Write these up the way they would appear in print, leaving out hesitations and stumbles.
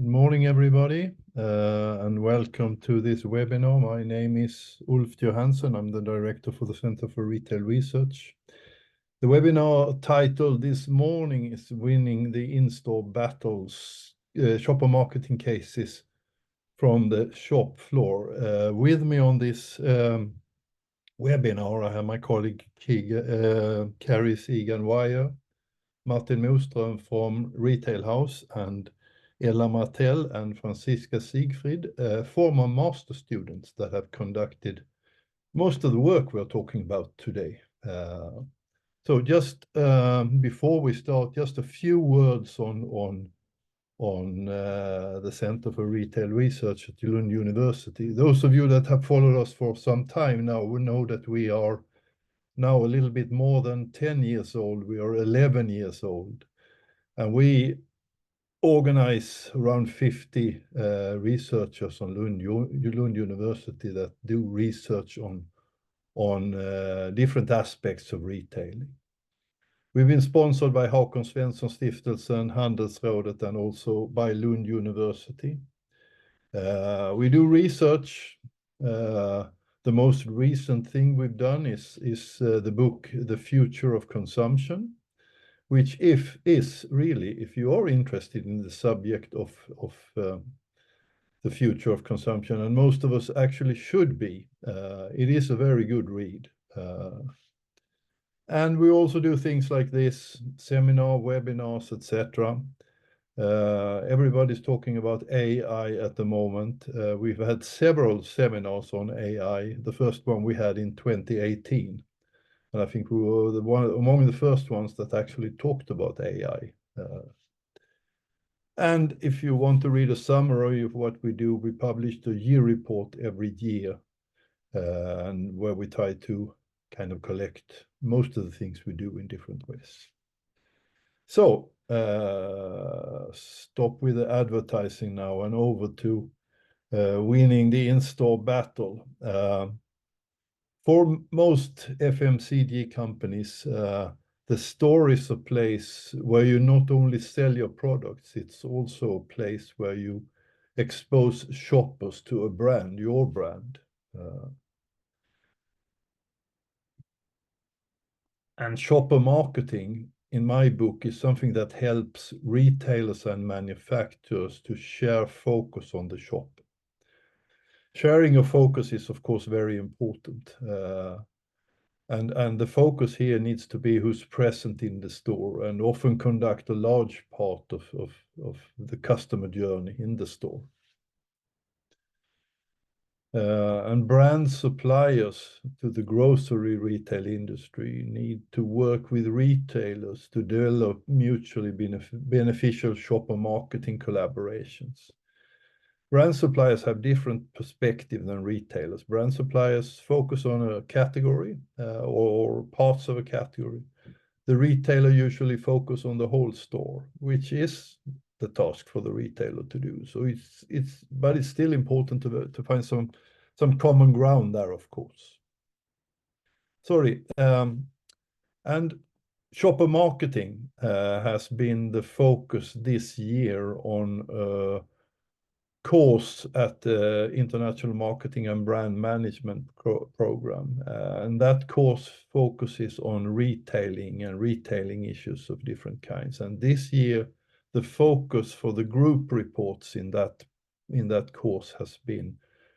Good morning, everybody, and welcome to this webinar. My name is Ulf Johansson. I'm the Director for the Center for Retail Research. The webinar title this morning is Winning the In-Store Battles, Shopper Marketing Cases from the Shop Floor. With me on this webinar, I have my colleague Carries Egan-Wyer, Martin Moström from Retail House, and Ella Martell and Franziska Siegfried, former master students that have conducted most of the work we're talking about today. So just before we start, just a few words on the Center for Retail Research at Lund University. Those of you that have followed us for some time now will know that we are now a little bit more than 10 years old. We are 11 years old, and we organize around 50 researchers on Lund University that do research on different aspects of retailing. We've been sponsored by Hakon Svensson Stiftelsen, Handelsrådet, and also by Lund University. We do research. The most recent thing we've done is the book, The Future of Consumption, which if you are interested in the subject of the future of consumption, and most of us actually should be, it is a very good read. And we also do things like this, seminar, webinars, etc. Everybody's talking about AI at the moment. We've had several seminars on AI. The first one we had in 2018. And I think we were among the first ones that actually talked about AI. And if you want to read a summary of what we do, we publish the year report every year, and where we try to kind of collect most of the things we do in different ways. So stop with the advertising now and over to winning the in-store battle. For most FMCG companies, the store is a place where you not only sell your products, it's also a place where you expose shoppers to a brand, your brand. And shopper marketing, in my book, is something that helps retailers and manufacturers to share focus on the shop. Sharing of focus is, of course, very important. And the focus here needs to be who's present in the store, and often conduct a large part of the customer journey in the store. And brand suppliers to the grocery retail industry need to work with retailers to develop mutually beneficial shopper marketing collaborations. Brand suppliers have different perspective than retailers. Brand suppliers focus on a category or parts of a category. The retailer usually focus on the whole store, which is the task for the retailer to do. So but it's still important to find some common ground there, of course. And shopper marketing has been the focus this year on course at the International Marketing and Brand Management program. And that course focuses on retailing and retailing issues of different kinds. And this year, the focus for the group reports in that course has been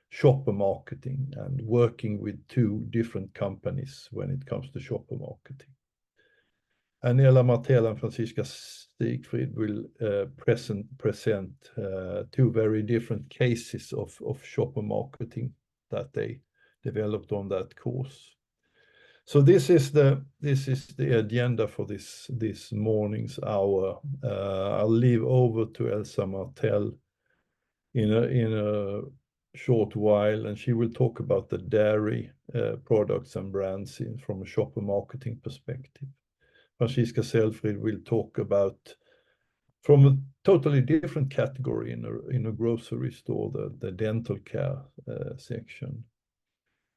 shopper marketing and working with 2 different companies when it comes to shopper marketing. And Ella Martell and Franziska Siegfried will present 2 very different cases of shopper marketing that they developed on that course. So this is the agenda for this morning's hour. I'll leave over to Elsa Martell in a short while, and she will talk about the dairy products and brands from a shopper marketing perspective. Franziska Siegfried will talk about, from a totally different category in a grocery store, the dental care section.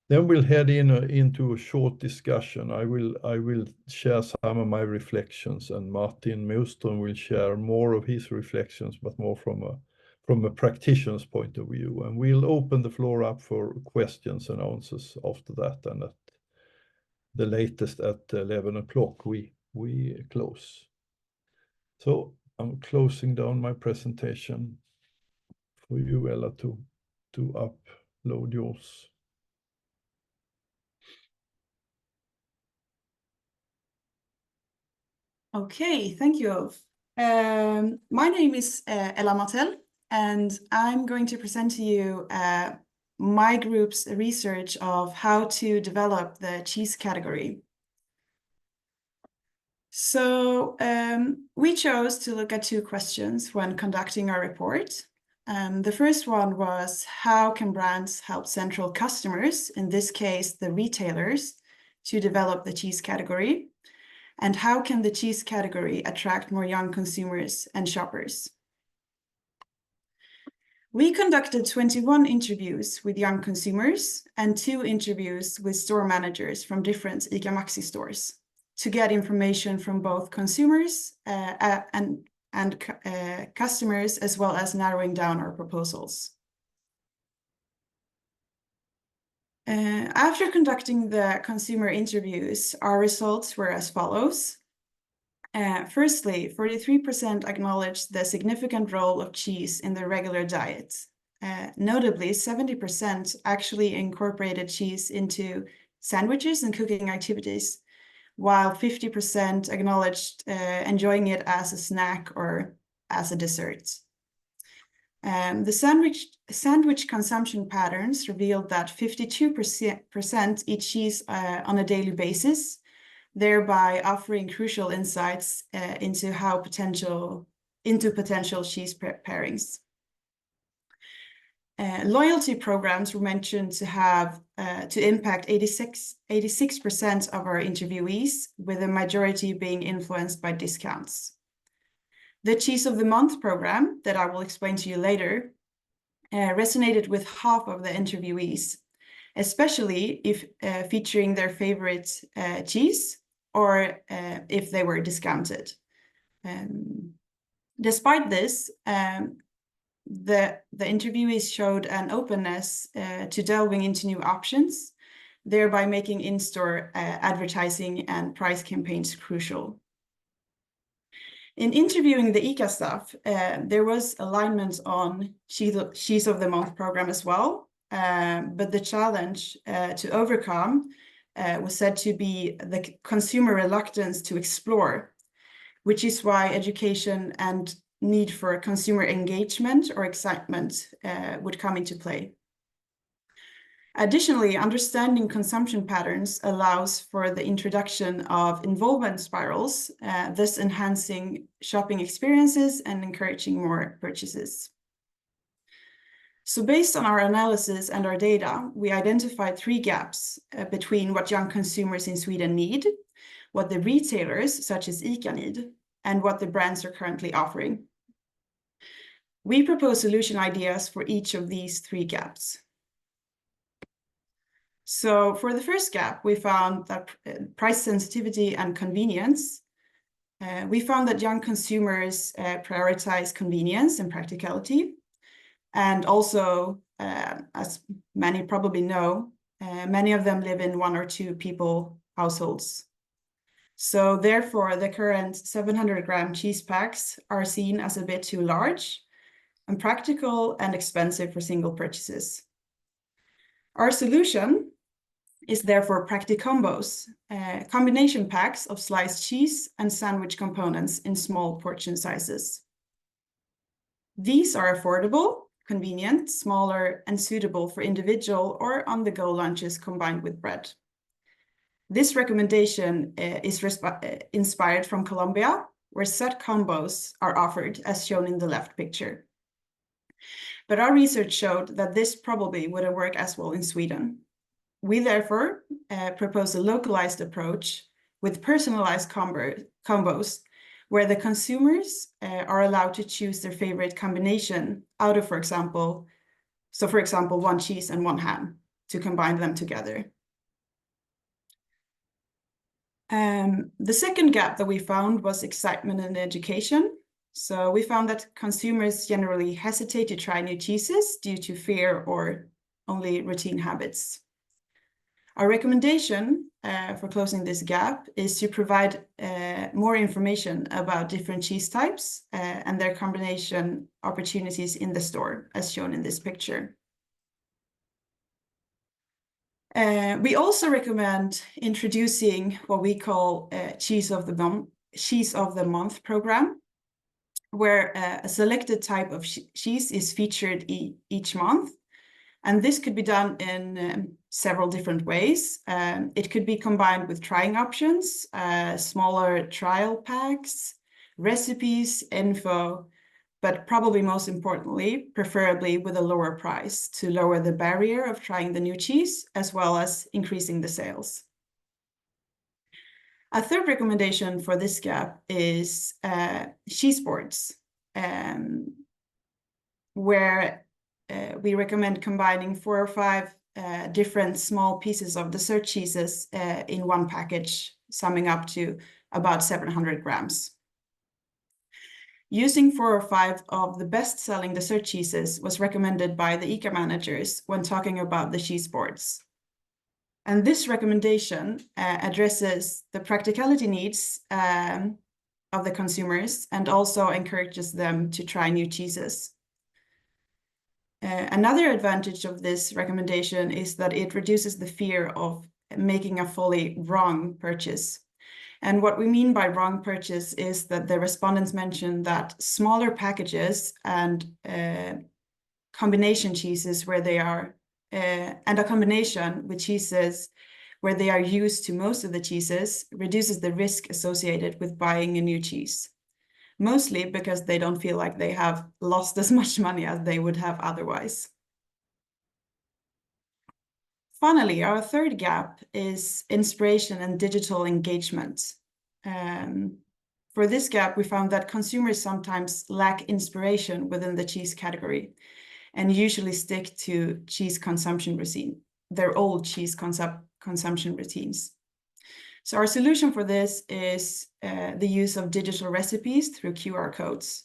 Then we'll head into a short discussion. I will share some of my reflections, and Martin Moström will share more of his reflections, but more from from a practitioner's point of view. And we'll open the floor up for questions and answers after that. And at the latest at 11 o'clock, we close. So I'm closing down my presentation for you, Ella, to upload yours. Okay, thank you, Ulf. My name is Ella Martel, and I'm going to present to you my group's research of how to develop the cheese category. So we chose to look at two questions when conducting our report. The first one was, how can brands help central customers, in this case the retailers, to develop the cheese category? And how can the cheese category attract more young consumers and shoppers? We conducted 21 interviews with young consumers and 2 interviews with store managers from different ICA Maxi stores to get information from both consumers and customers, as well as narrowing down our proposals. After conducting the consumer interviews, our results were as follows. Firstly, 43% acknowledged the significant role of cheese in their regular diet. Notably, 70% actually incorporated cheese into sandwiches and cooking activities, while 50% acknowledged enjoying it as a snack or as a dessert. The sandwich consumption patterns revealed that 52% eat cheese on a daily basis, thereby offering crucial insights into potential cheese pairings. Loyalty programs were mentioned to impact 86% of our interviewees, with a majority being influenced by discounts. The Cheese of the Month program, that I will explain to you later, resonated with half of the interviewees, especially if featuring their favorite cheese or if they were discounted. Despite this, the interviewees showed an openness to delving into new options, thereby making in-store advertising and price campaigns crucial. In interviewing the ICA staff, there was alignment on Cheese of the Month program as well, but the challenge to overcome was said to be the consumer reluctance to explore, which is why education and need for consumer engagement or excitement would come into play. Additionally, understanding consumption patterns allows for the introduction of involvement spirals, thus enhancing shopping experiences and encouraging more purchases. So based on our analysis and our data, we identified 3 gaps between what young consumers in Sweden need, what the retailers, such as ICA, need, and what the brands are currently offering. We propose solution ideas for each of these 3 gaps. So for the first gap, we found that price sensitivity and convenience. We found that young consumers prioritize convenience and practicality. And also, as many probably know, many of them live in 1 or 2 people households. So therefore, the current 700-gram cheese packs are seen as a bit too large, impractical, and expensive for single purchases. Our solution is therefore Practicombos, combination packs of sliced cheese and sandwich components in small portion sizes. These are affordable, convenient, smaller, and suitable for individual or on-the-go lunches combined with bread. This recommendation is inspired from Colombia, where set combos are offered, as shown in the left picture. But our research showed that this probably wouldn't work as well in Sweden. We therefore propose a localized approach with personalized combos, where the consumers are allowed to choose their favorite combination out of, for example, 1 cheese and 1 ham, to combine them together. The second gap that we found was excitement and education. So we found that consumers generally hesitate to try new cheeses due to fear or only routine habits. Our recommendation for closing this gap is to provide more information about different cheese types and their combination opportunities in the store, as shown in this picture. We also recommend introducing what we call Cheese of the Month program, where a selected type of cheese is featured each month. And this could be done in several different ways. It could be combined with trying options, smaller trial packs, recipes, info, but probably most importantly, preferably with a lower price to lower the barrier of trying the new cheese, as well as increasing the sales. A third recommendation for this gap is cheese boards, where we recommend combining 4 or 5 different small pieces of dessert cheeses in one package, summing up to about 700 grams. Using 4 or 5 of the best-selling dessert cheeses was recommended by the ICA managers when talking about the cheese boards. And this recommendation addresses the practicality needs of the consumers and also encourages them to try new cheeses. Another advantage of this recommendation is that it reduces the fear of making a fully wrong purchase. And what we mean by wrong purchase is that the respondents mentioned that smaller packages and combination cheeses where they are, and a combination with cheeses where they are used to most of the cheeses reduces the risk associated with buying a new cheese. Mostly because they don't feel like they have lost as much money as they would have otherwise. Finally, our third gap is inspiration and digital engagement. For this gap, we found that consumers sometimes lack inspiration within the cheese category and usually stick to cheese consumption routine, their old cheese consumption routines. So our solution for this is the use of digital recipes through QR codes.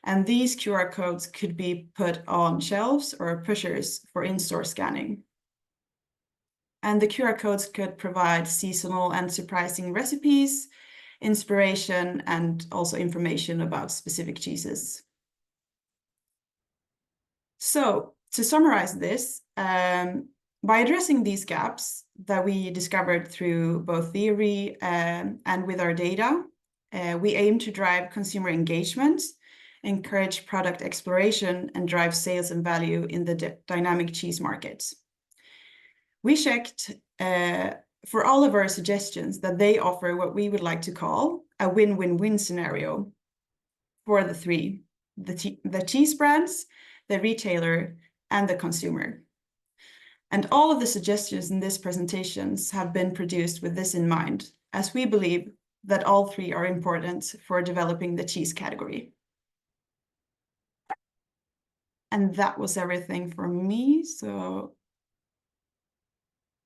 And these QR codes could be put on shelves or pushers for in-store scanning. And the QR codes could provide seasonal and surprising recipes, inspiration, and also information about specific cheeses. So to summarize this, by addressing these gaps that we discovered through both theory and with our data, we aim to drive consumer engagement, encourage product exploration, and drive sales and value in the dynamic cheese market. We checked for all of our suggestions that they offer what we would like to call a win-win-win scenario for the three, the cheese brands, the retailer, and the consumer. And all of the suggestions in these presentations have been produced with this in mind, as we believe that all three are important for developing the cheese category. And that was everything from me, so.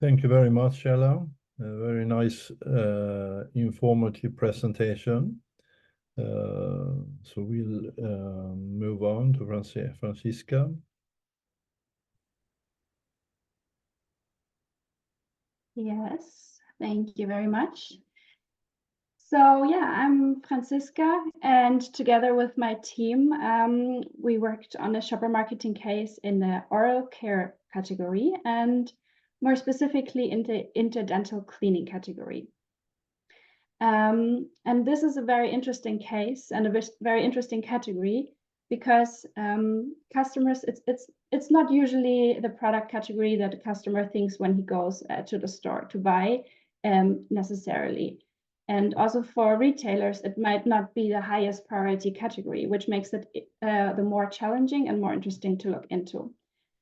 Thank you very much, Ella. A very nice, informative presentation. So we'll move on to Franziska. Yes, thank you very much. So yeah, I'm Franziska, and together with my team, we worked on a shopper marketing case in the oral care category, and more specifically in the interdental cleaning category. And this is a very interesting case and a very interesting category because customers, it's not usually the product category that a customer thinks when he goes to the store to buy necessarily. And also for retailers, it might not be the highest priority category, which makes it the more challenging and more interesting to look into.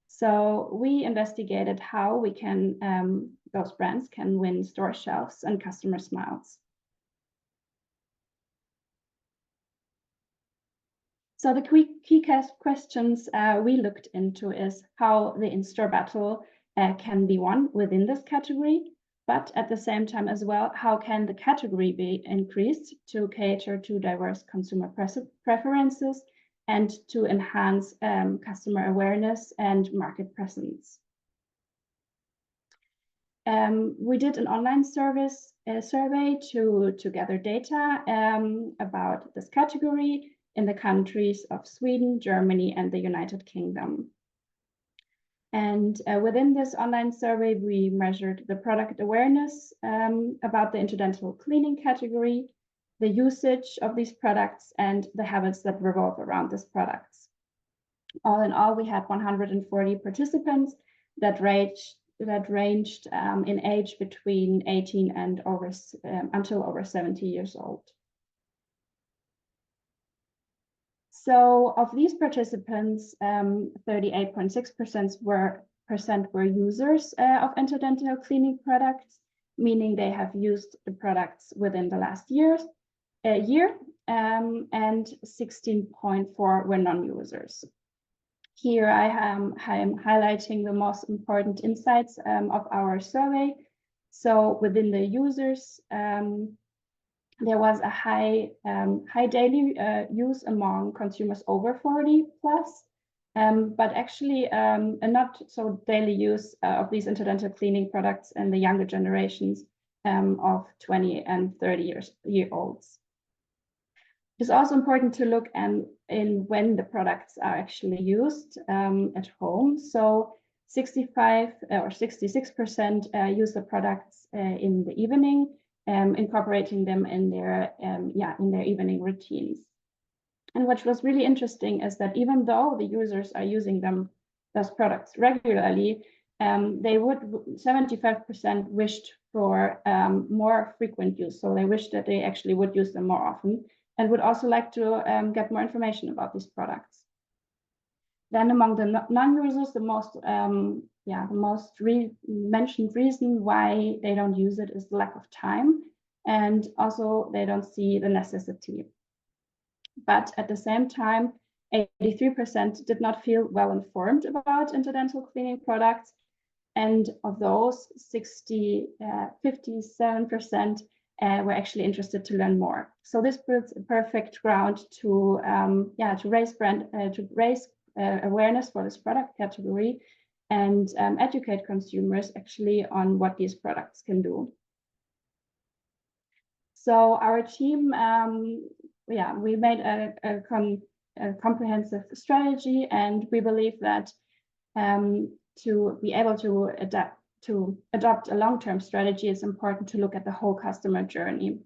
So we investigated how we can, those brands can win store shelves and customer smiles. So the key questions we looked into is how the in-store battle can be won within this category, but at the same time as well, how can the category be increased to cater to diverse consumer preferences and to enhance customer awareness and market presence. We did an online survey to gather data about this category in the countries of Sweden, Germany, and the United Kingdom. And within this online survey, we measured the product awareness about the interdental cleaning category, the usage of these products, and the habits that revolve around these products. All in all, we had 140 participants that ranged in age between 18 and until over 70 years old. So of these participants, 38.6% were users of interdental cleaning products, meaning they have used the products within the last year, and 16.4% were non-users. Here I am highlighting the most important insights of our survey. So within the users, there was a high daily use among consumers over 40 plus, but actually a not so daily use of these interdental cleaning products in the younger generations of 20 and 30-year-olds. It's also important to look in when the products are actually used at home. So 65 or 66% use the products in the evening, incorporating them in their evening routines. And what was really interesting is that even though the users are using those products regularly, 75% wished for more frequent use. So they wished that they actually would use them more often and would also like to get more information about these products. Then among the non-users, the most mentioned reason why they don't use it is the lack of time, and also they don't see the necessity. But at the same time, 83% did not feel well informed about interdental cleaning products, and of those, 57% were actually interested to learn more. So this builds a perfect ground to raise awareness for this product category and educate consumers actually on what these products can do. So our team, we made a comprehensive strategy, and we believe that to be able to adopt a long-term strategy, it's important to look at the whole customer journey.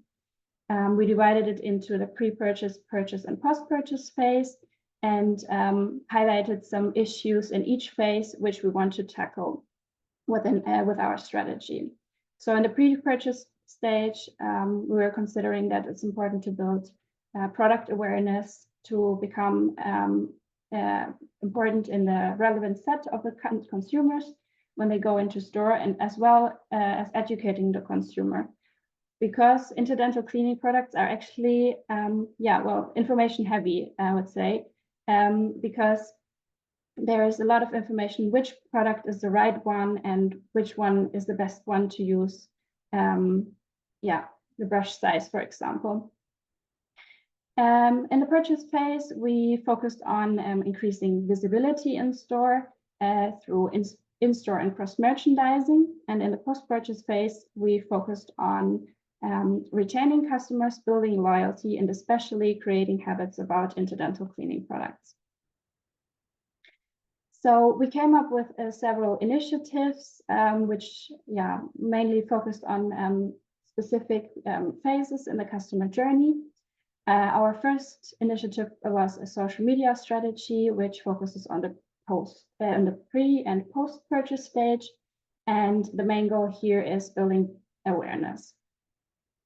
We divided it into the pre-purchase, purchase, and post-purchase phase, and highlighted some issues in each phase which we want to tackle with our strategy. So in the pre-purchase stage, we were considering that it's important to build product awareness to become important in the relevant set of the consumers when they go into store, and as well as educating the consumer. Because interdental cleaning products are actually, information heavy, I would say, because there is a lot of information which product is the right one and which one is the best one to use. The brush size, for example. In the purchase phase, we focused on increasing visibility in store through in-store and cross-merchandising. And in the post-purchase phase, we focused on retaining customers, building loyalty, and especially creating habits about interdental cleaning products. So we came up with several initiatives, which mainly focused on specific phases in the customer journey. Our first initiative was a social media strategy, which focuses on the pre and post-purchase stage. And the main goal here is building awareness.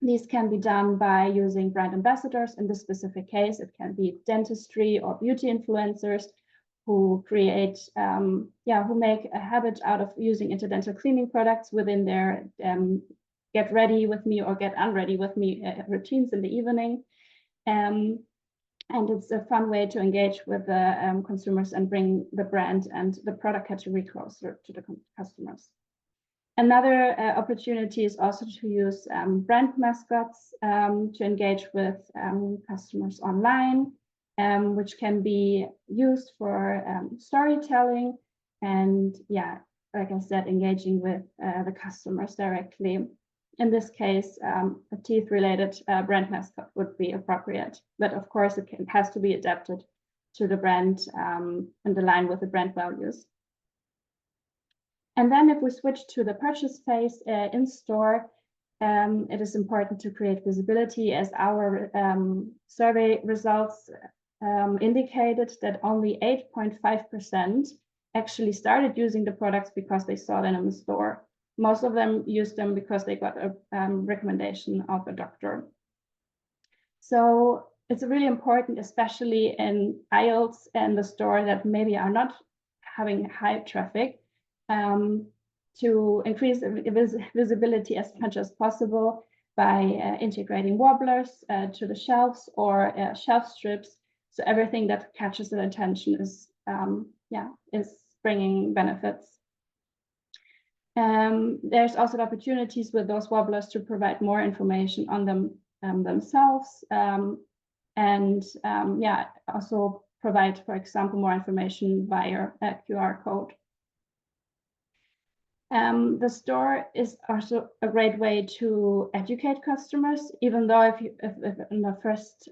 These can be done by using brand ambassadors. In this specific case, it can be dentistry or beauty influencers who create, who make a habit out of using interdental cleaning products within their get ready with me or get unready with me routines in the evening. And it's a fun way to engage with the consumers and bring the brand and the product category closer to the customers. Another opportunity is also to use brand mascots to engage with customers online, which can be used for storytelling and, yeah, like I said, engaging with the customers directly. In this case, a teeth-related brand mascot would be appropriate, but of course it has to be adapted to the brand and align with the brand values. And then if we switch to the purchase phase in store, it is important to create visibility, as our survey results indicated that only 8.5% actually started using the products because they saw them in the store. Most of them used them because they got a recommendation of a doctor. So it's really important, especially in aisles and the store that maybe are not having high traffic, to increase visibility as much as possible by integrating wobblers to the shelves or shelf strips. So everything that catches their attention is bringing benefits. There's also opportunities with those wobblers to provide more information on them themselves, and also provide, for example, more information via a QR code. The store is also a great way to educate customers, even though if in the first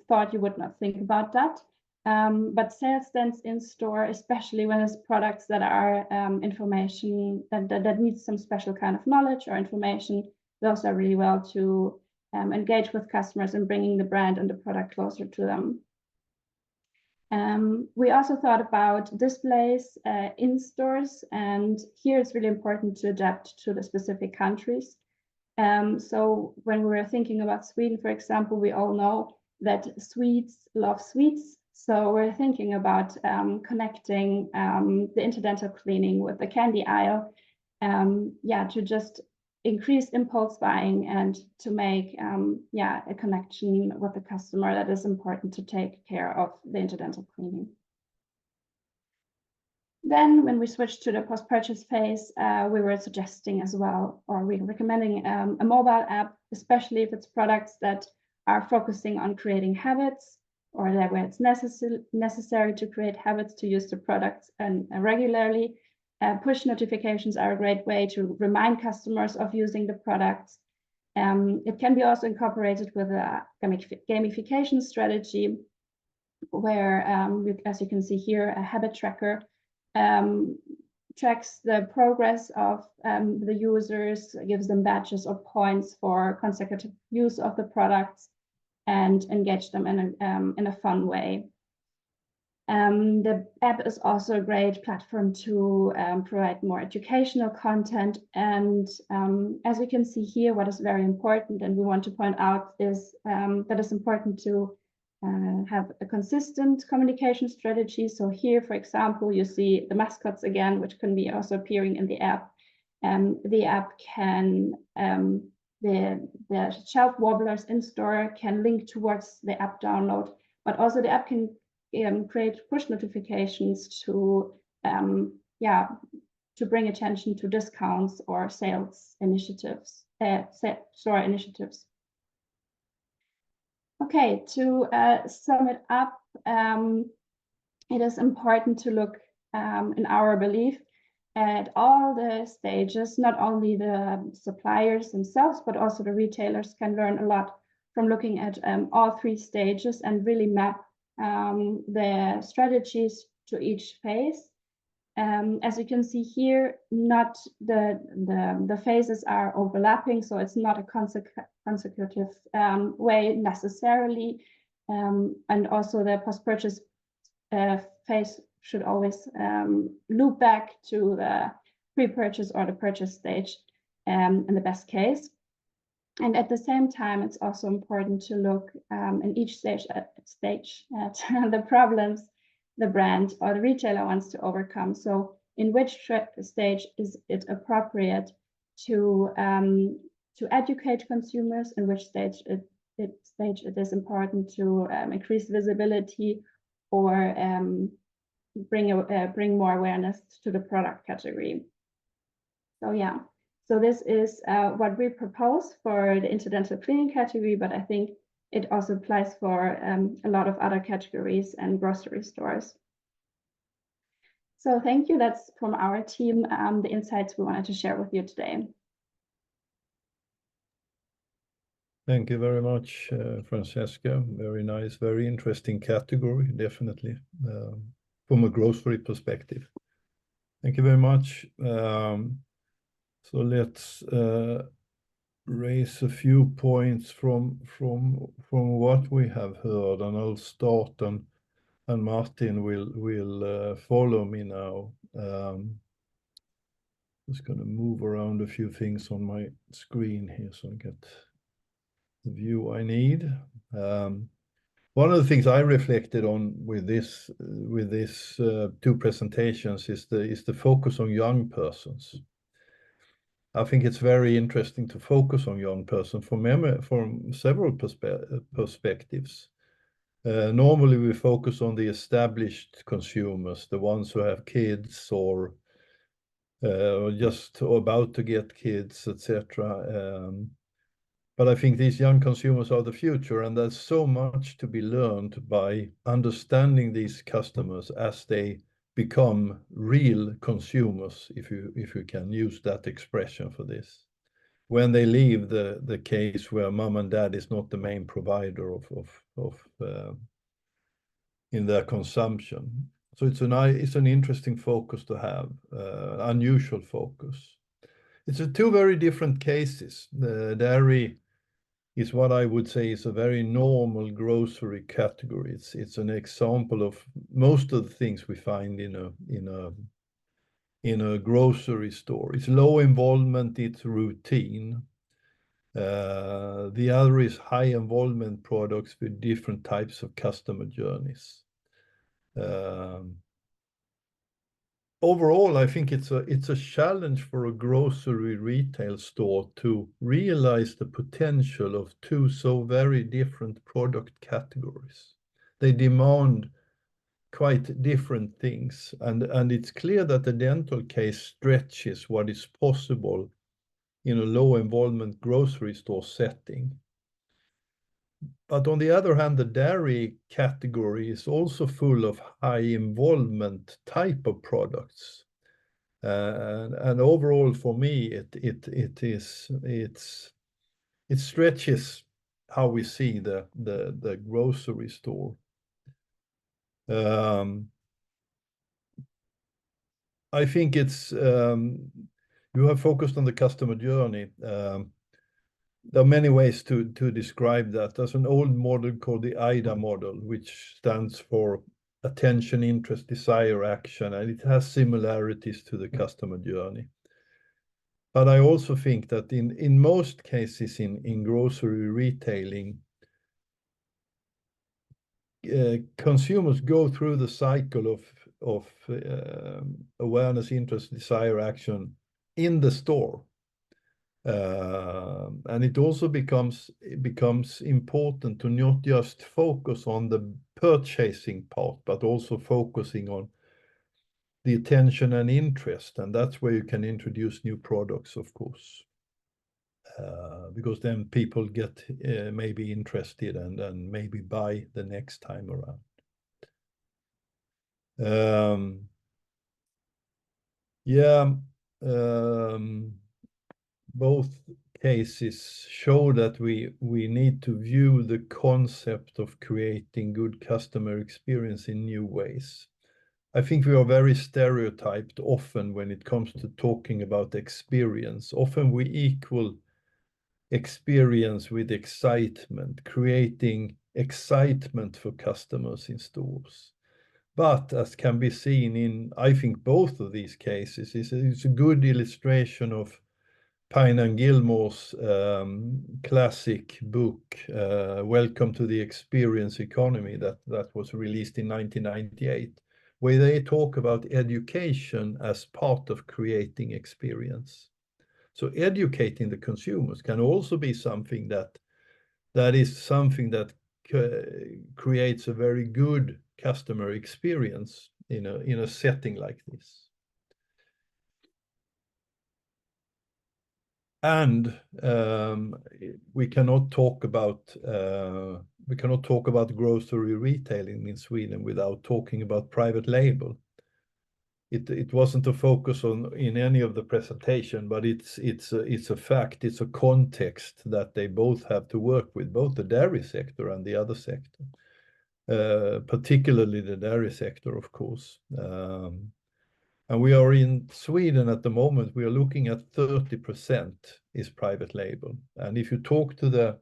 thought you would not think about that. But sales stands in store, especially when it's products that are information that needs some special kind of knowledge or information, those are really well to engage with customers and bringing the brand and the product closer to them. We also thought about displays in stores, and here it's really important to adapt to the specific countries. So when we were thinking about Sweden, for example, we all know that Swedes love sweets. So we're thinking about connecting the interdental cleaning with the candy aisle, to just increase impulse buying and to make a connection with the customer that is important to take care of the interdental cleaning. Then when we switched to the post-purchase phase, we were suggesting as well, or we were recommending a mobile app, especially if it's products that are focusing on creating habits, or that where it's necessary to create habits to use the products and regularly. Push notifications are a great way to remind customers of using the products. It can be also incorporated with a gamification strategy where, as you can see here, a habit tracker tracks the progress of the users, gives them badges or points for consecutive use of the products, and engage them in a fun way. The app is also a great platform to provide more educational content. And as we can see here, what is very important, and we want to point out, is that it's important to have a consistent communication strategy. So here, for example, you see the mascots again, which can be also appearing in the app. The app can, the shelf wobblers in store can link towards the app download, but also the app can create push notifications to bring attention to discounts or sales initiatives, store initiatives. Okay, to sum it up, it is important to look, in our belief, at all the stages. Not only the suppliers themselves, but also the retailers can learn a lot from looking at all three stages and really map the strategies to each phase. As you can see here, not the phases are overlapping, so it's not a consecutive way necessarily. And also the post-purchase phase should always loop back to the pre-purchase or the purchase stage in the best case. And at the same time, it's also important to look in each stage at the problems the brand or the retailer wants to overcome. So in which stage is it appropriate to educate consumers, in which stage it is important to increase visibility or bring more awareness to the product category. So yeah, So this is what we propose for the incidental cleaning category, but I think it also applies for a lot of other categories and grocery stores. So thank you. That's from our team, the insights we wanted to share with you today. Thank you very much, Francesca. Very nice, very interesting category, definitely, from a grocery perspective. Thank you very much. So let's raise a few points from what we have heard, and I'll start, and Martin will follow me now. Just going to move around a few things on my screen here so I get the view I need. One of the things I reflected on with this two presentations is the focus on young persons. I think it's very interesting to focus on young person from several perspectives. Normally we focus on the established consumers, the ones who have kids or just about to get kids, etc. But I think these young consumers are the future, and there's so much to be learned by understanding these customers as they become real consumers, if you can use that expression for this. When they leave the case where mom and dad is not the main provider of in their consumption. So it's an interesting focus to have, unusual focus. It's two very different cases. The dairy is what I would say is a very normal grocery category. It's an example of most of the things we find in a grocery store. It's low involvement, it's routine. The other is high involvement products with different types of customer journeys. Overall, I think it's a challenge for a grocery retail store to realize the potential of two so very different product categories. They demand quite different things, and it's clear that the dental case stretches what is possible in a low involvement grocery store setting. But on the other hand, the dairy category is also full of high involvement type of products. And overall, for me, it stretches how we see the grocery store. I think it's you have focused on the customer journey. There are many ways to describe that. There's an old model called the IDA model, which stands for attention, interest, desire, action, and it has similarities to the customer journey. But I also think that in most cases in grocery retailing, consumers go through the cycle of awareness, interest, desire, action in the store. And it also becomes important to not just focus on the purchasing part, but also focusing on the attention and interest. And that's where you can introduce new products, of course, because then people get maybe interested and maybe buy the next time around. Both cases show that we need to view the concept of creating good customer experience in new ways. I think we are very stereotyped often when it comes to talking about experience. Often we equal experience with excitement, creating excitement for customers in stores. But as can be seen in, I think, both of these cases, it's a good illustration of Pine and Gilmore's classic book, Welcome to the Experience Economy, that was released in 1998, where they talk about education as part of creating experience. So educating the consumers can also be something that creates a very good customer experience in a setting like this. And we cannot talk about grocery retailing in Sweden without talking about private label. It wasn't a focus on in any of the presentation, but it's a fact, it's a context that they both have to work with, both the dairy sector and the other sector, particularly the dairy sector, of course. And we are in Sweden at the moment, we are looking at 30% is private label. And if you talk to the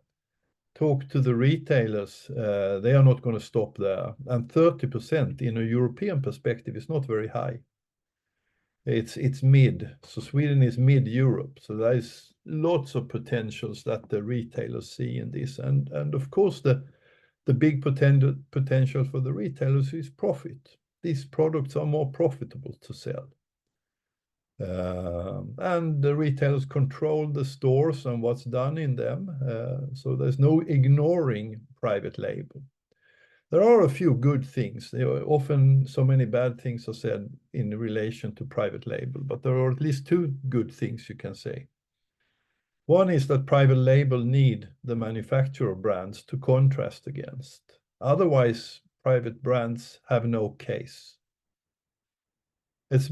retailers, they are not going to stop there. And 30% in a European perspective is not very high. It's mid. So Sweden is mid-Europe. So there is lots of potentials that the retailers see in this. And of course, the big potential for the retailers is profit. These products are more profitable to sell. And the retailers control the stores and what's done in them. So there's no ignoring private label. There are a few good things. There are often so many bad things are said in relation to private label, but there are at least two good things you can say. One is that private label need the manufacturer brands to contrast against. Otherwise, private brands have no case. It's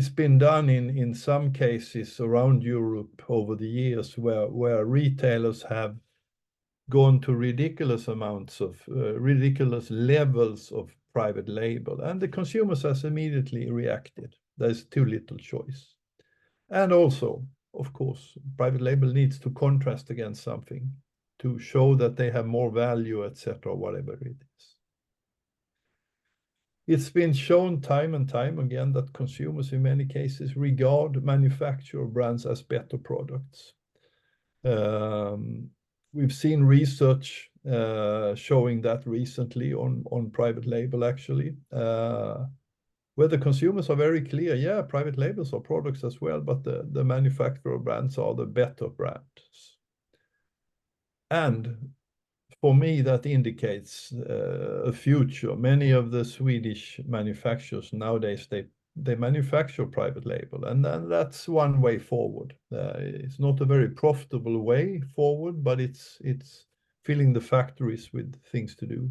been done in some cases around Europe over the years where retailers have gone to ridiculous levels of private label, and the consumers has immediately reacted. There's too little choice. And also, of course, private label needs to contrast against something to show that they have more value, etc., whatever it is. It's been shown time and time again that consumers in many cases regard manufacturer brands as better products. We've seen research showing that recently on private label, actually, where the consumers are very clear, yeah, private labels are products as well, but the manufacturer brands are the better brands. And for me, that indicates a future. Many of the Swedish manufacturers nowadays, they manufacture private label, and that's one way forward. It's not a very profitable way forward, but it's filling the factories with things to do.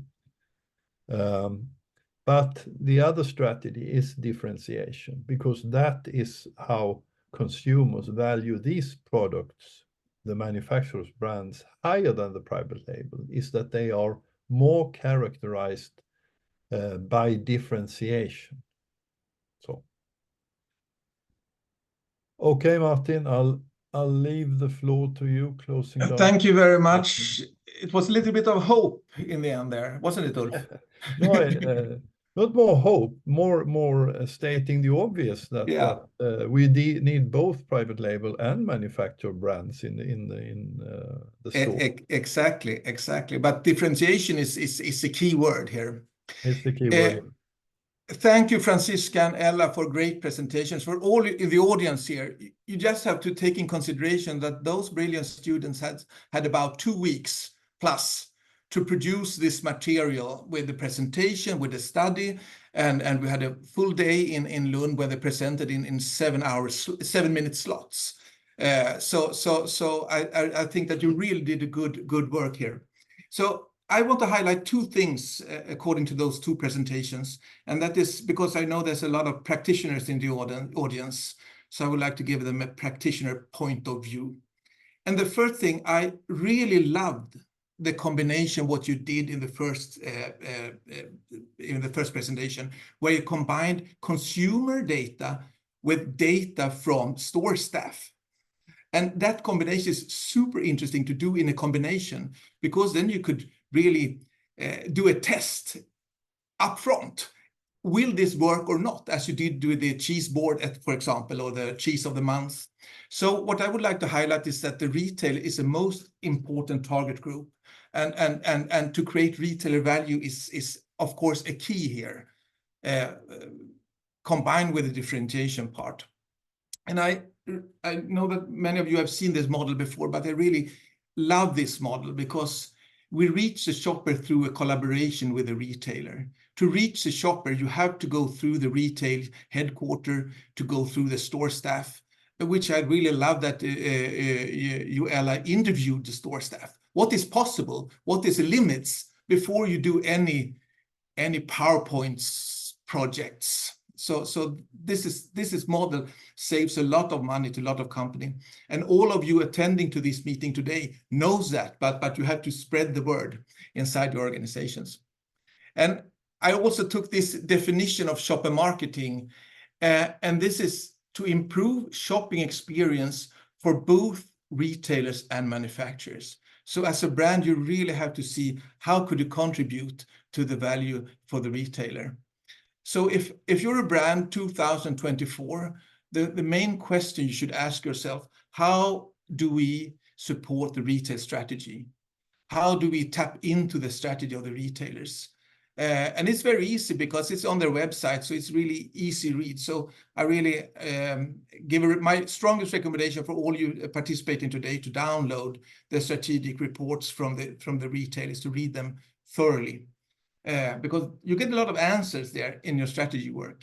But the other strategy is differentiation, because that is how consumers value these products, the manufacturer's brands, higher than the private label, is that they are more characterized by differentiation. So, okay, Martin, I'll leave the floor to you, closing down. Thank you very much. It was a little bit of hope in the end there, wasn't it, Ulf? No, not more hope, more stating the obvious that, yeah. We need both private label and manufacturer brands in the store. Exactly. But differentiation is a key word here. It's the key word. Thank you, Franziska and Ella, for great presentations. For all in the audience here, you just have to take in consideration that those brilliant students had about 2 weeks plus to produce this material with the presentation, with the study, and we had a full day in Lund where they presented in 7-minute slots. So I think that you really did a good work here. So I want to highlight 2 things according to those 2 presentations, and that is because I know there's a lot of practitioners in the audience, so I would like to give them a practitioner point of view. And the first thing, I really loved the combination what you did in the first presentation, where you combined consumer data with data from store staff. And that combination is super interesting to do in a combination, because then you could really do a test up front. Will this work or not, as you did with the cheese board, for example, or the cheese of the month. So what I would like to highlight is that the retailer is the most important target group. And to create retailer value is of course a key here, combined with the differentiation part. And I know that many of you have seen this model before, but I really love this model because we reach the shopper through a collaboration with the retailer. To reach the shopper, you have to go through the retail headquarters, to go through the store staff, which I really love that you, Ella, interviewed the store staff. What is possible? What is the limits before you do any PowerPoints projects? So this model saves a lot of money to a lot of company, and all of you attending to this meeting today knows that, but you have to spread the word inside your organizations. And I also took this definition of shopper marketing, and this is to improve shopping experience for both retailers and manufacturers. So as a brand, you really have to see how could you contribute to the value for the retailer. So if you're a brand 2024, the main question you should ask yourself, how do we support the retail strategy? How do we tap into the strategy of the retailers? And it's very easy because it's on their website, so it's really easy read. So I really give my strongest recommendation for all you participating today to download the strategic reports from the retailers, to read them thoroughly, because you get a lot of answers there in your strategy work.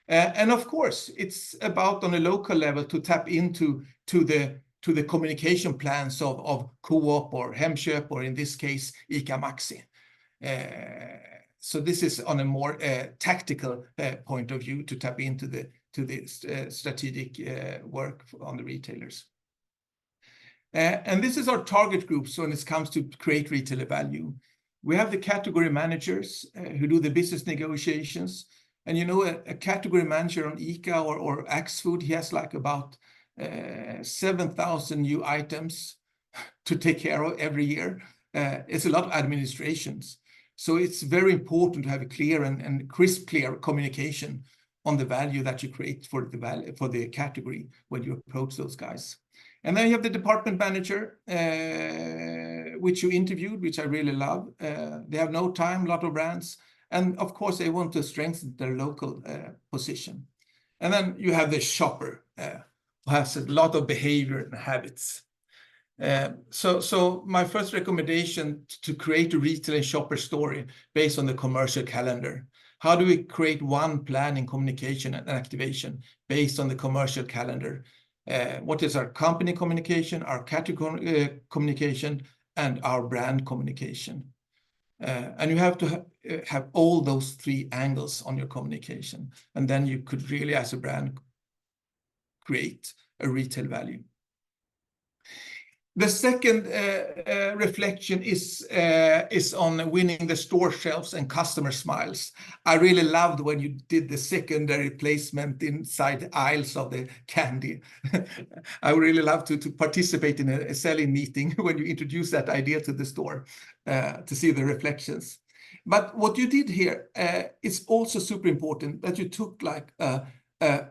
And of course, it's about on a local level to tap into the communication plans of Co-op or Hemköp, or in this case, ICA Maxi. So this is on a more tactical point of view, to tap into the strategic work on the retailers. And this is our target groups when it comes to create retailer value. We have the category managers who do the business negotiations. And you know, a category manager on ICA or Axfood, he has like about 7,000 new items to take care of every year. It's a lot of administrations. So it's very important to have a clear and clear communication on the value that you create for the category when you approach those guys. And then you have the department manager, which you interviewed, which I really love. They have no time, a lot of brands. And of course, they want to strengthen their local position. And then you have the shopper, who has a lot of behavior and habits. So my first recommendation to create a retail and shopper story based on the commercial calendar. How do we create one planning, communication, and activation based on the commercial calendar? What is our company communication, our category communication, and our brand communication? And you have to have all those three angles on your communication. And then you could really, as a brand, create a retail value. The second reflection is on winning the store shelves and customer smiles. I really loved when you did the secondary placement inside the aisles of the candy. I would really love to participate in a selling meeting when you introduce that idea to the store to see the reflections. But what you did here is also super important, that you took like a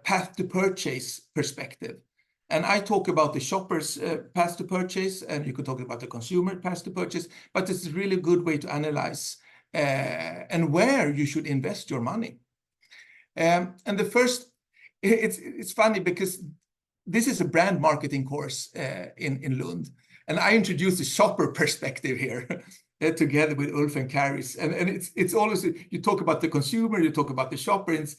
path to purchase perspective. And I talk about the shopper's path to purchase, and you could talk about the consumer path to purchase, but it's a really good way to analyze and where you should invest your money. And the first, it's funny because this is a brand marketing course in Lund, and I introduced the shopper perspective here together with Ulf and Karis. And it's always, you talk about the consumer, you talk about the shopper, and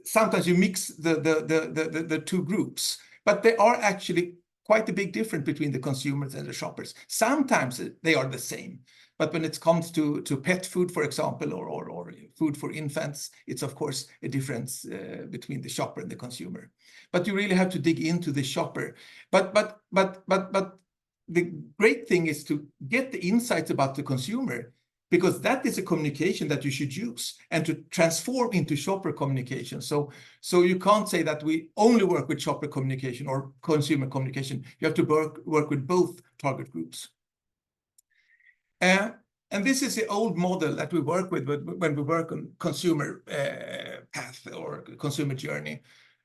sometimes you mix the two groups. But there are actually quite a big difference between the consumers and the shoppers. Sometimes they are the same, but when it comes to pet food, for example, or food for infants, it's of course a difference between the shopper and the consumer. But you really have to dig into the shopper. But the great thing is to get the insights about the consumer, because that is a communication that you should use and to transform into shopper communication. So you can't say that we only work with shopper communication or consumer communication. You have to work with both target groups. And this is the old model that we work with when we work on consumer path or consumer journey.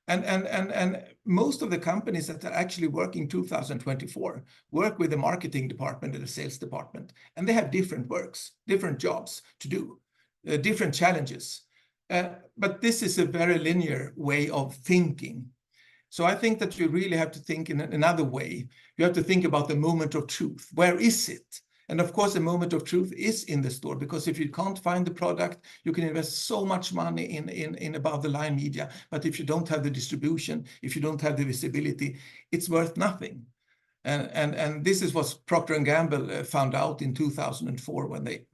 And most of the companies that are actually working 2024 work with the marketing department and the sales department, and they have different works, different jobs to do, different challenges. But this is a very linear way of thinking. So I think that you really have to think in another way. You have to think about the moment of truth. Where is it? And of course, the moment of truth is in the store, because if you can't find the product, you can invest so much money in above the line media. But if you don't have the distribution, if you don't have the visibility, it's worth nothing. And this is what Procter & Gamble found out in 2004 when they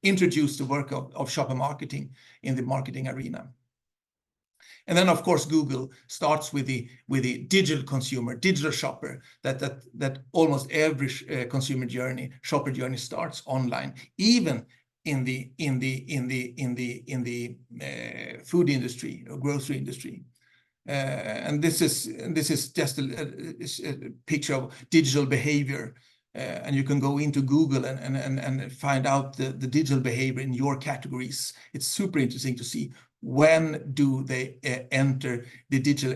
introduced the work of shopper marketing in the marketing arena. And then, of course, Google starts with the digital consumer, digital shopper, that almost every consumer journey, shopper journey starts online, even in the food industry or grocery industry. And this is just a picture of digital behavior. And you can go into Google and find out the digital behavior in your categories. It's super interesting to see when do they enter the digital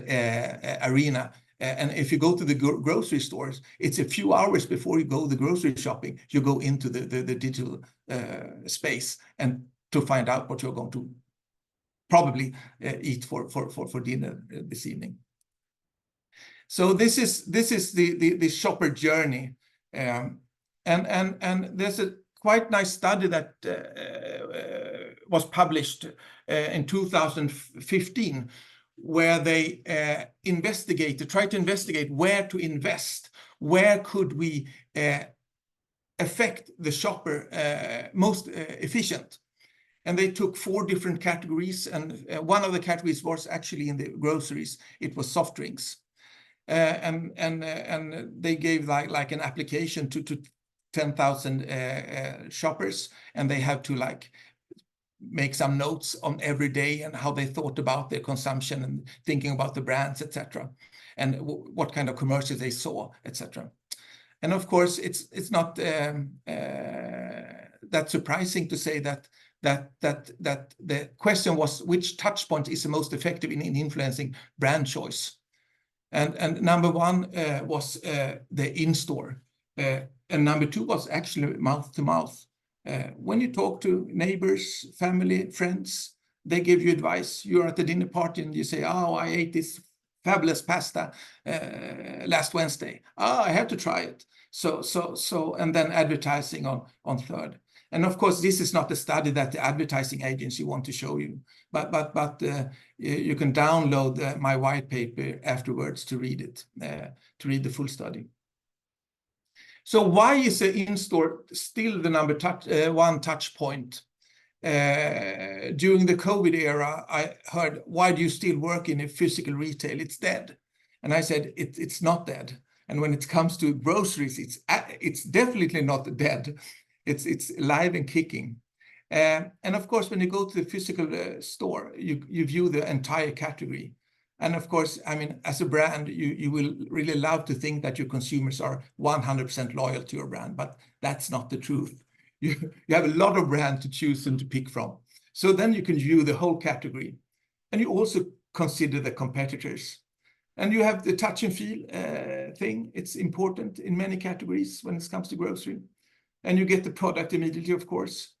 arena. And if you go to the grocery stores, it's a few hours before you go the grocery shopping, you go into the digital space and to find out what you're going to probably eat for dinner this evening. So this is the shopper journey. And there's a quite nice study that was published in 2015, where they tried to investigate where to invest, where could we affect the shopper most efficient. And they took 4 different categories, and one of the categories was actually in the groceries. It was soft drinks. And they gave like an application to 10,000 shoppers, and they have to like make some notes on every day and how they thought about their consumption and thinking about the brands, etc., and what kind of commercials they saw, etc. And of course, it's not that surprising to say that the question was which touch point is the most effective in influencing brand choice. And number 1 was the in-store. And number 2 was actually mouth to mouth. When you talk to neighbors, family, friends, they give you advice. You're at the dinner party and you say, oh, I ate this fabulous pasta last Wednesday. Oh, I have to try it. So, and then advertising on third. And of course, this is not the study that the advertising agency want to show you, but you can download my white paper afterwards to read it, to read the full study. So why is the in-store still the number 1 touch point? During the COVID era, I heard, why do you still work in a physical retail? It's dead. And I said, it's not dead. And when it comes to groceries, it's definitely not dead. It's alive and kicking. And of course, when you go to the physical store, you view the entire category. And of course, I mean, as a brand, you will really love to think that your consumers are 100% loyal to your brand, but that's not the truth. You have a lot of brands to choose and to pick from. So then you can view the whole category. And you also consider the competitors. And you have the touch and feel thing. It's important in many categories when it comes to grocery. And you get the product immediately, of course.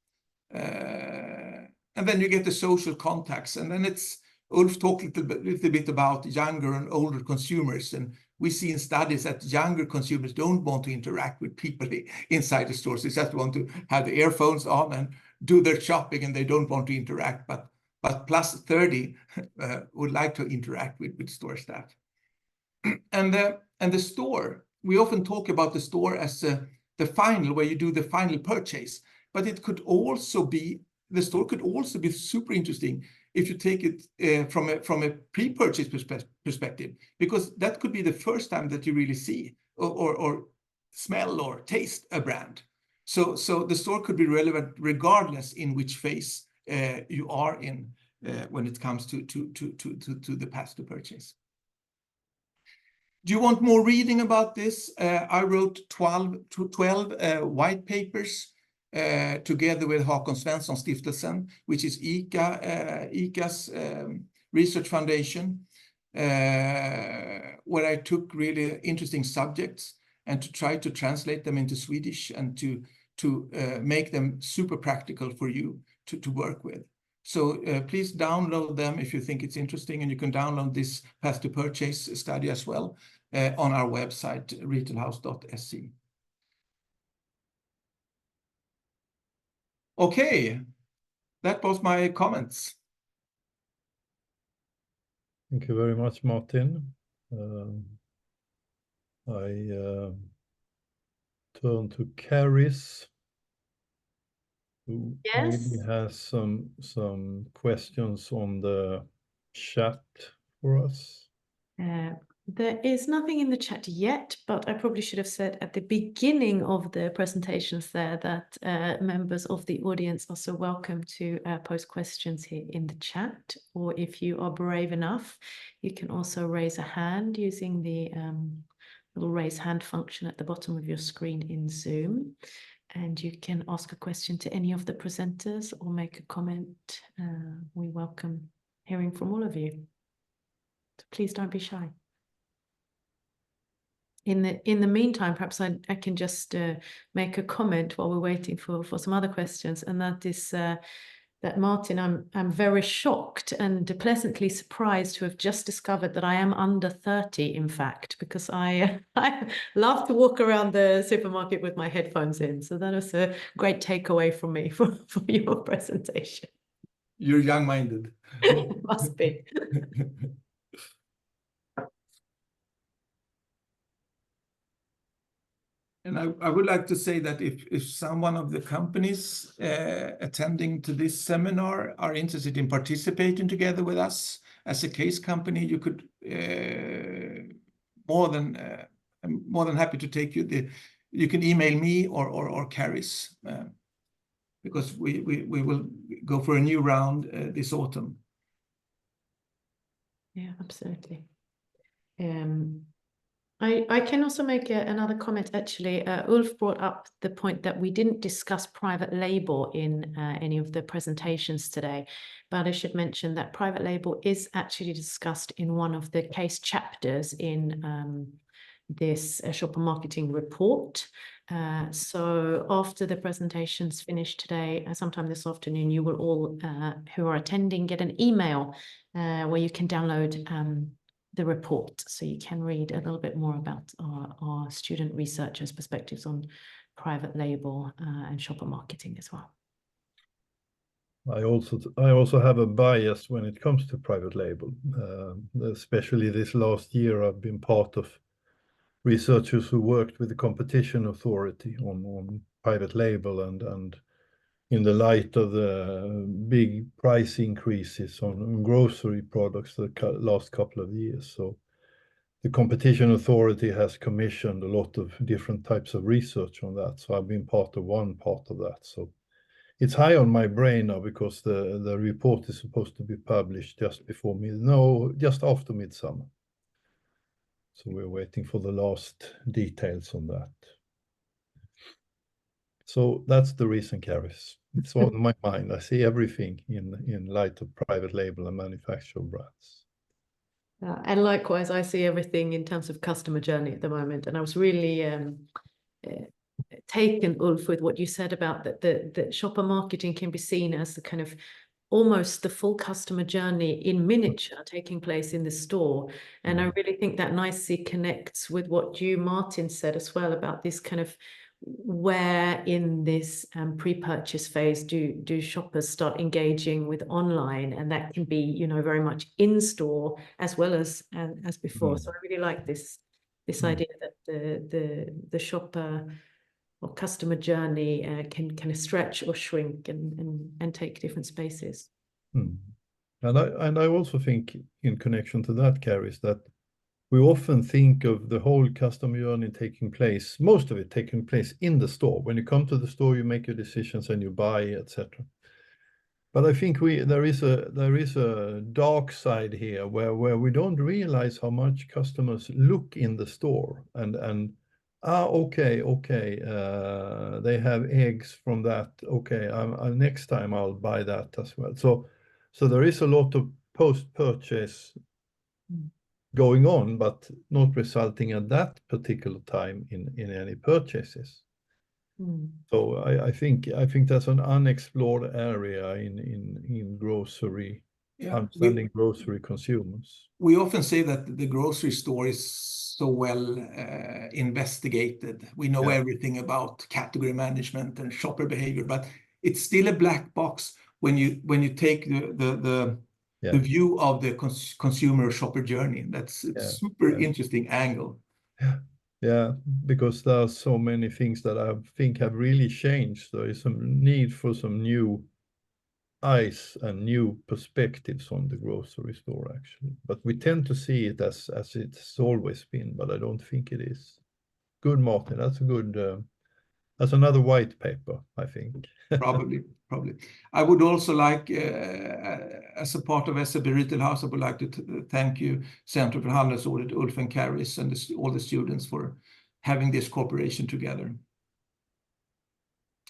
And then you get the social contacts. And then it's, Ulf talked a little bit about younger and older consumers. And we see in studies that younger consumers don't want to interact with people inside the stores. They just want to have the earphones on and do their shopping, and they don't want to interact. But plus 30 would like to interact with store staff. And the store, we often talk about the store as the final, where you do the final purchase. But it could also be, the store could also be super interesting if you take it from a pre-purchase perspective, because that could be the first time that you really see or smell or taste a brand. So the store could be relevant regardless in which phase you are in when it comes to the path to purchase. Do you want more reading about this? I wrote 12 white papers together with Håkan Svensson Stiftelsen, which is ICA's research foundation, where I took really interesting subjects and to try to translate them into Swedish and to make them super practical for you to work with. So please download them if you think it's interesting, and you can download this path to purchase study as well on our website, retailhouse.se. Okay, that was my comments. Thank you very much, Martin. I turn to Caris, who maybe has some questions on the chat for us. There is nothing in the chat yet, but I probably should have said at the beginning of the presentations there that members of the audience are so welcome to post questions here in the chat, or if you are brave enough, you can also raise a hand using the little raise hand function at the bottom of your screen in Zoom, and you can ask a question to any of the presenters or make a comment. We welcome hearing from all of you. So please don't be shy. In the meantime, perhaps I can just make a comment while we're waiting for some other questions, and that is that Martin, I'm very shocked and pleasantly surprised to have just discovered that I am under 30, in fact, because I love to walk around the supermarket with my headphones in. So that was a great takeaway from me for your presentation. You're young-minded. Must be. And I would like to say that if someone of the companies attending to this seminar are interested in participating together with us as a case company, you could I'm more than happy to take you. You can email me or Caris, because we will go for a new round this autumn. Yeah, absolutely. I can also make another comment, actually. Ulf brought up the point that we didn't discuss private label in any of the presentations today, but I should mention that private label is actually discussed in one of the case chapters in this shopper marketing report. So after the presentations finish today, sometime this afternoon, you will all who are attending get an email where you can download the report, so you can read a little bit more about our student researchers' perspectives on private label and shopper marketing as well. I also have a bias when it comes to private label, especially this last year. I've been part of researchers who worked with the competition authority on private label, and in the light of the big price increases on grocery products the last couple of years. So the competition authority has commissioned a lot of different types of research on that. So I've been one part of that. So it's high on my brain now, because the report is supposed to be published just after midsummer. So we're waiting for the last details on that. So that's the reason, Caris. It's on my mind. I see everything in light of private label and manufactured brands. And likewise, I see everything in terms of customer journey at the moment. And I was really taken, Ulf, with what you said about that shopper marketing can be seen as the kind of almost the full customer journey in miniature taking place in the store. And I really think that nicely connects with what you, Martin, said as well about this kind of where in this pre-purchase phase do shoppers start engaging with online, and that can be, you know, very much in store as well as before. So I really like this idea that the shopper or customer journey can kind of stretch or shrink and take different spaces. And I also think, in connection to that, Caris, that we often think of the whole customer journey taking place, most of it taking place in the store. When you come to the store, you make your decisions and you buy, etc. But I think there is a dark side here where we don't realize how much customers look in the store and okay, they have eggs from that. Okay, next time I'll buy that as well. So there is a lot of post-purchase going on, but not resulting at that particular time in any purchases. So I think that's an unexplored area in grocery, understanding grocery consumers. We often say that the grocery store is so well investigated. We know everything about category management and shopper behavior, but it's still a black box when you take the view of the consumer shopper journey. That's a super interesting angle. Yeah, because there are so many things that I think have really changed. There is some need for some new eyes and new perspectives on the grocery store, actually. But we tend to see it as it's always been, but I don't think it is. Good, Martin. That's a good, that's another white paper, I think. Probably. I would also like, as a part of SRB-Retail House, I would like to thank you, Center for Handelsaudit, Ulf and Karis, and all the students for having this cooperation together.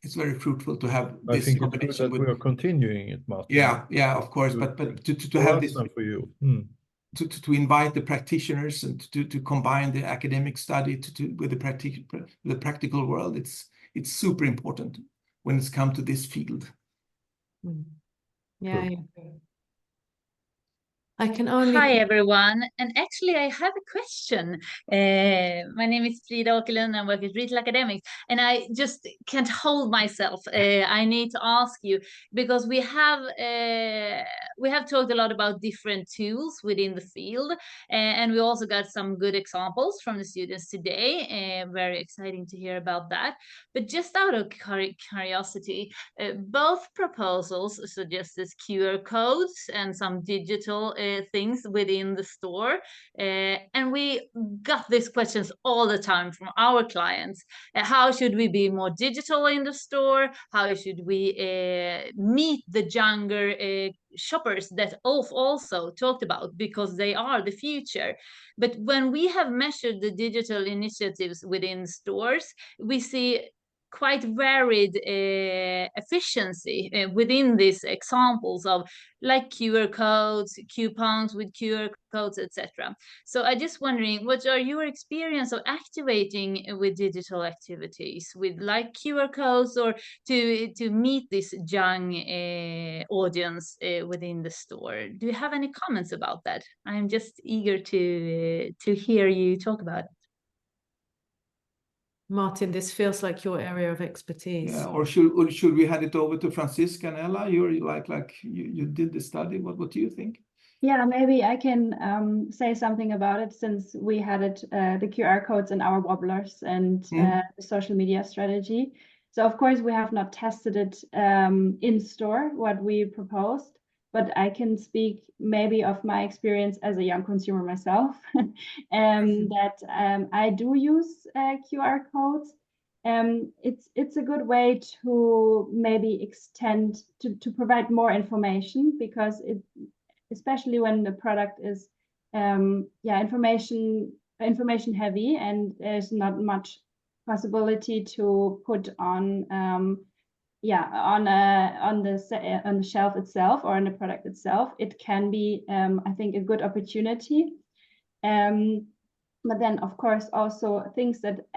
It's very fruitful to have this. I think it's good that we are continuing it, Martin. Yeah, of course. But to have this for you. To invite the practitioners and to combine the academic study with the practical world, it's super important when it's come to this field. Yeah. I can only... Hi, everyone. And actually, I have a question. My name is Frida Åkerlund. I work at Retail Academics, and I just can't hold myself. I need to ask you, because we have talked a lot about different tools within the field, and we also got some good examples from the students today. Very exciting to hear about that. But just out of curiosity, both proposals suggest as QR codes and some digital things within the store, and we got these questions all the time from our clients. How should we be more digital in the store? How should we meet the younger shoppers that Ulf also talked about, because they are the future? But when we have measured the digital initiatives within stores, we see quite varied efficiency within these examples of like QR codes, coupons with QR codes, etc. So I just wondering, what are your experience of activating with digital activities with like QR codes, or to meet this young audience within the store? Do you have any comments about that? I'm just eager to hear you talk about it. Martin, this feels like your area of expertise. Yeah, or should we hand it over to Franziska and Ella? You're like you did the study. What do you think? Yeah, maybe I can say something about it, since we had it, the QR codes in our wobblers and the social media strategy. So of course we have not tested it in store, what we proposed, but I can speak maybe of my experience as a young consumer myself, that I do use QR codes. It's a good way to maybe extend, to provide more information, because especially when the product is information heavy and there's not much possibility to put on the shelf itself or on the product itself. It can be I think a good opportunity, but then of course also things that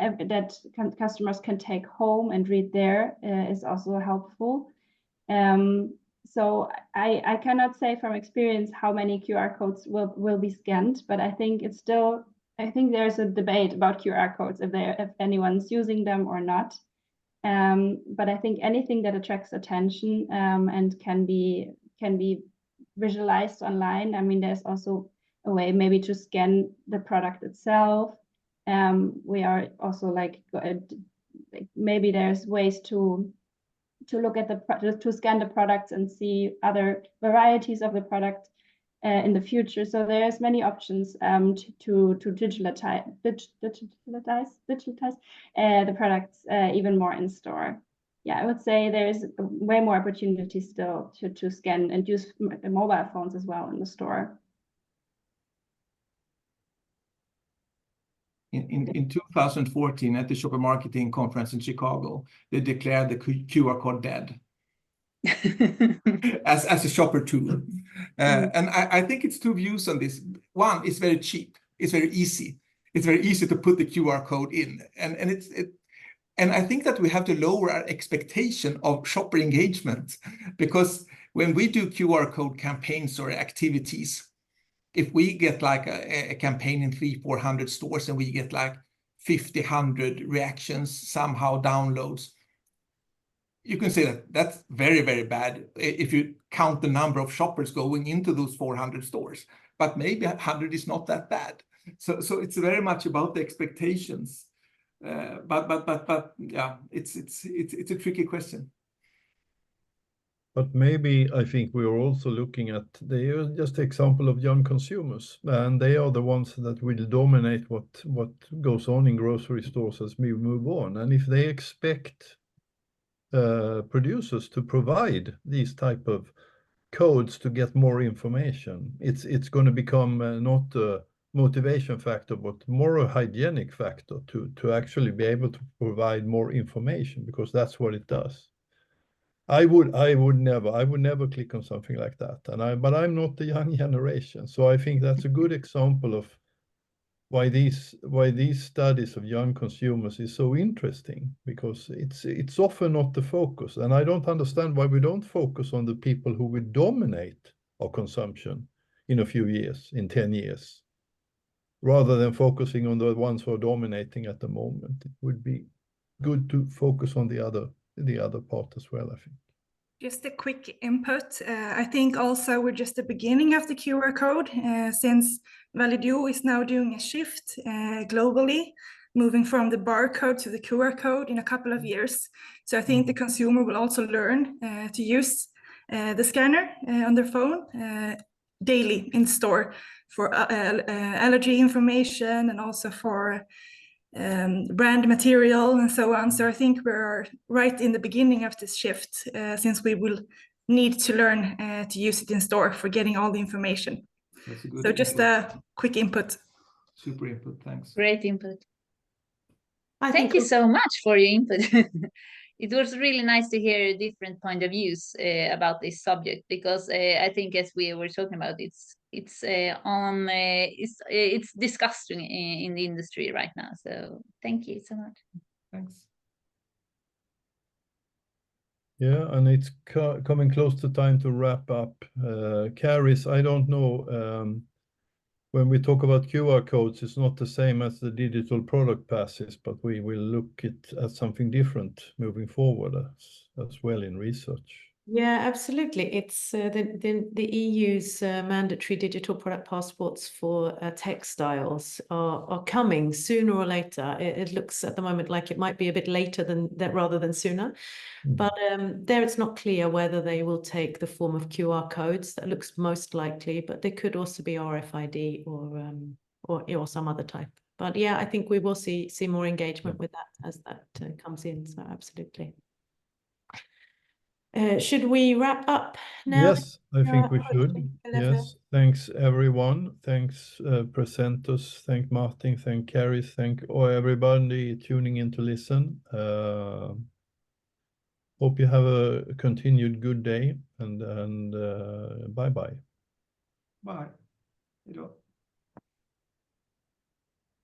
customers can take home and read there is also helpful. So I cannot say from experience how many QR codes will be scanned, but I think there's a debate about QR codes, if anyone's using them or not. But I think anything that attracts attention and can be visualized online. I mean, there's also a way maybe to scan the product itself. We are also like maybe there's ways to look at to scan the products and see other varieties of the product in the future. So there's many options to digitalize the products even more in store. Yeah, I would say there's way more opportunities still to scan and use mobile phones as well in the store. In 2014, at the Shopper Marketing Conference in Chicago, they declared the QR code dead as a shopper tool. And I think it's two views on this. One, it's very cheap. It's very easy. It's very easy to put the QR code in. And I think that we have to lower our expectation of shopper engagement, because when we do QR code campaigns or activities, if we get like a campaign in 300-400 stores and we get like 50-100 reactions, somehow downloads, you can say that that's very, very bad if you count the number of shoppers going into those 400 stores. But maybe 100 is not that bad. So it's very much about the expectations. But yeah, it's a tricky question. But maybe I think we are also looking at, they are just an example of young consumers, and they are the ones that will dominate what goes on in grocery stores as we move on. And if they expect producers to provide these type of codes to get more information, it's going to become not a motivation factor, but more a hygienic factor to actually be able to provide more information, because that's what it does. I would never click on something like that, but I'm not the young generation, so I think that's a good example of why these studies of young consumers is so interesting, because it's often not the focus, and I don't understand why we don't focus on the people who will dominate our consumption in a few years, in 10 years, rather than focusing on the ones who are dominating at the moment. It would be good to focus on the other part as well, I think. Just a quick input. I think also we're just the beginning of the QR code, since Validio is now doing a shift globally, moving from the barcode to the QR code in a couple of years. So I think the consumer will also learn to use the scanner on their phone daily in store for allergy information, and also for brand material and so on. So I think we're right in the beginning of this shift, since we will need to learn to use it in store for getting all the information. That's a good so input. just a quick input. Super input, thanks. Great input. I Thank think you so much for your input. It was really nice to hear a different point of views about this subject, because I think, as we were talking about, it's discussed in the industry right now. So thank you so much. Thanks. Yeah, and it's coming close to time to wrap up. Caris, I don't know, when we talk about QR codes, it's not the same as the digital product passes, but we will look at something different moving forward as well in research. Yeah, absolutely. It's the EU's mandatory digital product passports for textiles are coming sooner or later. It looks at the moment like it might be a bit later than that rather than sooner. But there it's not clear whether they will take the form of QR codes. That looks most likely, but they could also be RFID or some other type. But yeah, I think we will see more engagement with that as that comes in. So absolutely. Should we wrap up now? Yes, I think we should. Yes, thanks everyone. Thanks presenters. Thank Martin. Thank Caris. Thank everybody tuning in to listen. Hope you have a continued good day, and bye-bye. Bye.